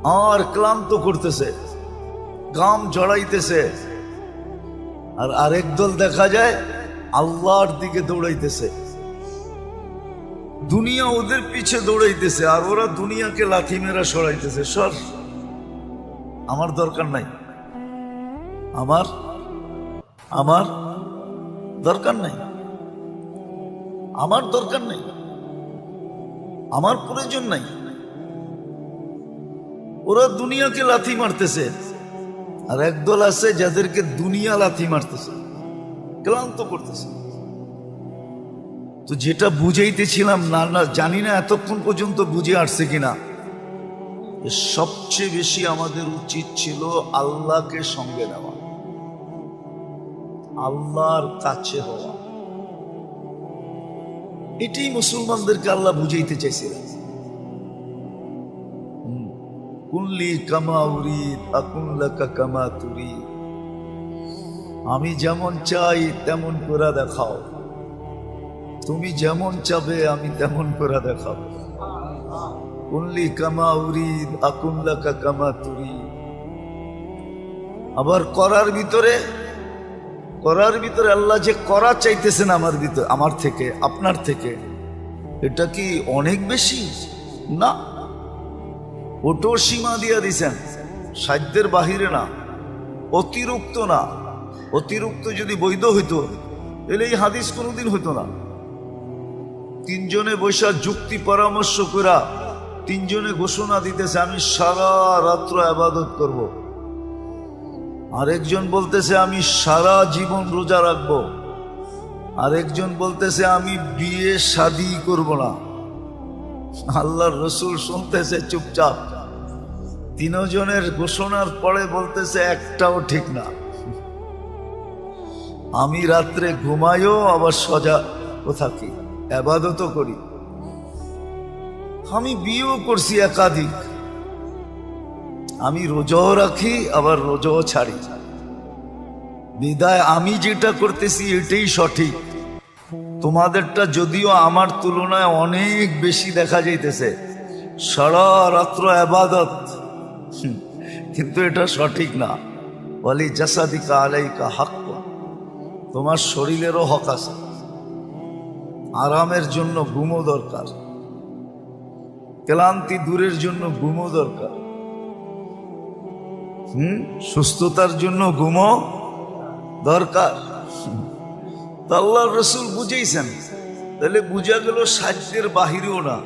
আর ক্লান্ত করতেছে, গাম জড়াইতেছে। আর আরেক দল দেখা যায় আল্লাহর দিকে দৌড়াইতেছে। দুনিয়া ওদের পিছে দৌড়াইতেছে আর ওরা দুনিয়াকে লাথি মেরা সরাইতেছে। সর, আমার দরকার নাই, আমার আমার দরকার নাই, আমার দরকার নাই, আমার প্রয়োজন নাই। ওরা দুনিয়াকে লাথি মারতেছে আর একদল আছে যাদেরকে দুনিয়া লাথি মারতেছে, ক্লান্ত করতেছে। তো যেটা বুঝাইতেছিলাম না, জানি না এতক্ষণ পর্যন্ত বুঝে আসছে কিনা, সবচেয়ে বেশি আমাদের উচিত ছিল আল্লাহকে সঙ্গে নেওয়া, আল্লাহর কাছে হওয়া। এটাই মুসলমানদেরকে আল্লাহ বুঝাইতে চাইছিলেন। কুল্লি কামা উরিদ আকুন লাকা কামা তুরিদ, আমি যেমন চাই তেমন করে দেখাও, তুমি যেমন চাবে আমি তেমন করে দেখাও। কুল্লি কামা উরিদ আকুন লাকা কামা তুরিদ। আবার করার ভিতরে আল্লাহ যে করা চাইতেছেন আমার ভিতরে, আমার থেকে, আপনার থেকে, এটা কি অনেক বেশি? না, ওটো সীমা দিয়ে দিছেন, সাধ্যের বাহিরে না, অতিরিক্ত না। অতিরিক্ত যদি বৈধ হইতো তাহলে এই হাদিস কোনোদিন হইতো না। তিনজনে বৈশা যুক্তি পরামর্শ করা তিনজনে ঘোষণা দিতেছে আমি সারা রাত্র ইবাদত করব। আরেকজন বলতেছে আমি সারা জীবন রোজা রাখবো, আরেকজন বলতেছে আমি বিয়ে শাদী করব না। আল্লাহর রসুল শুনতেছে চুপচাপ। তিনজনের ঘোষণার পরে বলতেছে একটাও ঠিক না। আমি রাত্রে ঘুমাইও আবার সজাগ থাকি, ইবাদতও করি, আমি বিয়েও করছি একাধিক, আমি রোজাও রাখি আবার রোজাও ছাড়ি। বিদায় আমি যেটা করতেছি এটাই সঠিক। তোমাদেরটা যদিও আমার তুলনায় অনেক বেশি দেখা যাইতেছে, সারা রাত্র ইবাদত, কিন্তু এটা সঠিক না। ওয়ালি জাসাদিকা আলাইকা হক, তোমার শরীরেরও হক আছে। আরামের জন্য ঘুমও দরকার, ক্লান্তি দূরের জন্য ঘুমও দরকার, সুস্থতার জন্য ঘুমও দরকার। আল্লাহর রসুল বুঝেইছেন, তাহলে বুঝা গেল সাধ্যের বাহিরেও না।